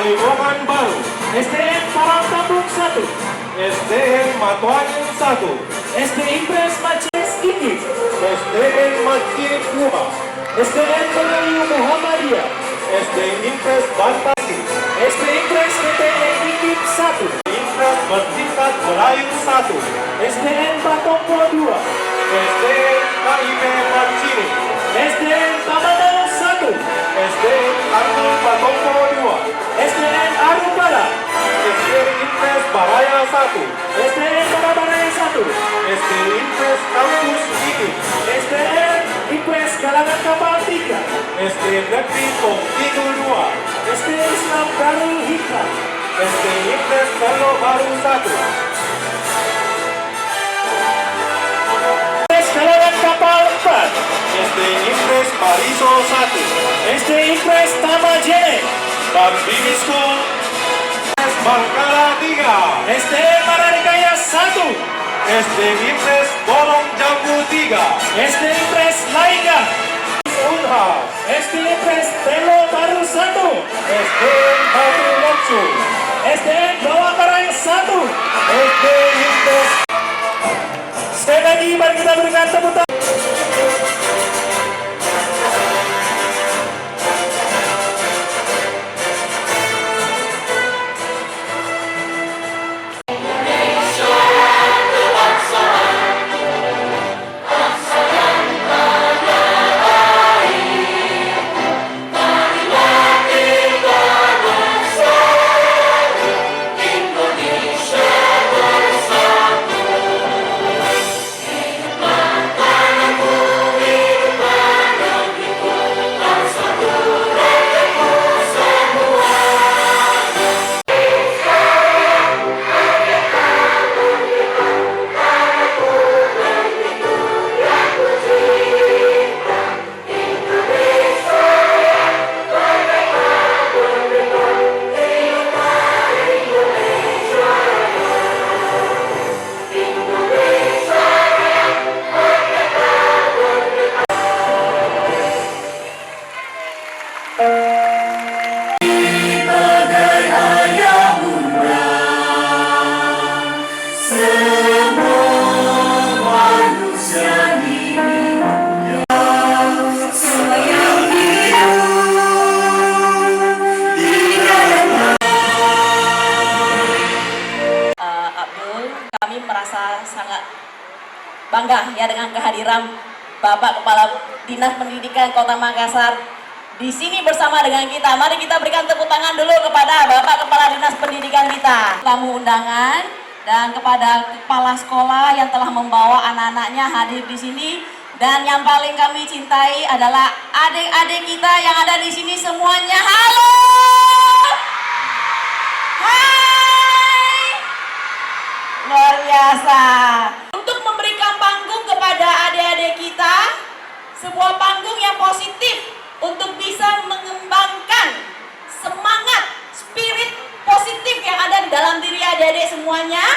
Kalibongan Baru, SDN Parangtabung 1, SDN Matuangin 1, SD Impres Majes Ikib, SDN Masjid 2, SDN Melayu Muhammadiyah, SD Impres Bantasi, SD Impres PTN Ikib 1, Impres Bertingkat Melayu 1, SDN Batongpo 2, SDN KIP Marcini, SDN Tamanau 1, SDN Tanggul Batongpo 2, SDN Arubala, SDN Impres Baraya 1, SDN Barabaraya 1, SD Impres Kampus Ini, SDN Impres Galangan Kapal 3, SD Negeri Pong Kidul 2, SD Islam Darul Hikmah, SD Impres Solo Baru 1, Impres Galangan Kapal 4, SD Impres Bariso 1, SD Impres Tamajene, Bambini School, Impres Bangkala 3, SDN Maradikaya 1, SD Impres Bolong Jambu 3, SD Impres Lainga, Unhas, SD Impres Telo Baru 1, SDN Batu Lotsu, SDN Bawah Karang 1. SD Impres. Sekali lagi mari kita berikan tepuk tangan. Kami merasa sangat bangga ya dengan kehadiran Bapak Kepala Dinas Pendidikan Kota Makassar di sini bersama dengan kita. Mari kita berikan tepuk tangan dulu kepada Bapak Kepala Dinas Pendidikan kita, tamu undangan, dan kepada kepala sekolah yang telah membawa anak-anaknya hadir di sini. Dan yang paling kami cintai adalah adik-adik kita yang ada di sini semuanya. Halo, hai, luar biasa. Untuk memberikan panggung kepada adik-adik kita, sebuah panggung yang positif untuk bisa mengembangkan semangat, spirit positif yang ada di dalam diri adik-adik semuanya,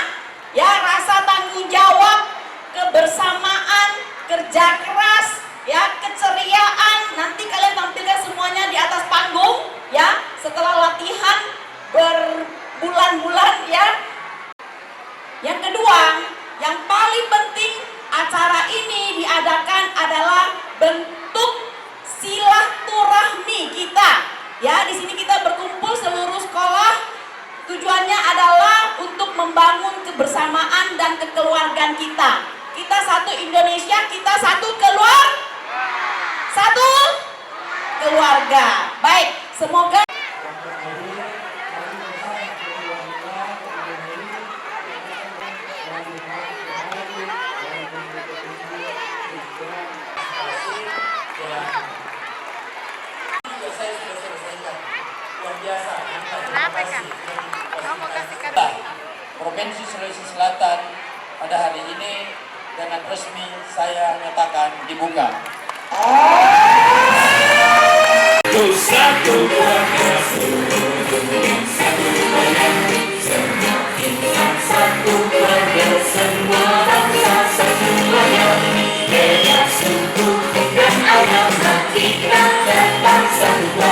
ya, rasa tanggung jawab, kebersamaan, kerja keras, ya, keceriaan. Nanti kalian tampilkan semuanya di atas panggung, ya, setelah latihan berbulan-bulan, ya. Yang kedua, yang paling penting acara ini diadakan adalah bentuk silaturahmi kita. Ya, di sini kita berkumpul seluruh sekolah. Tujuannya adalah untuk membangun kebersamaan dan kekeluargaan kita. Kita satu Indonesia, kita satu keluarga. Baik, semoga Kenapa Kak? Kamu mau kasih kado? Provinsi Sulawesi Selatan pada hari ini dengan resmi saya nyatakan dibuka. Satu keluarga, satu keluarga, semua bangsa satu keluarga, beda suku dan agama kita tetap satu keluarga.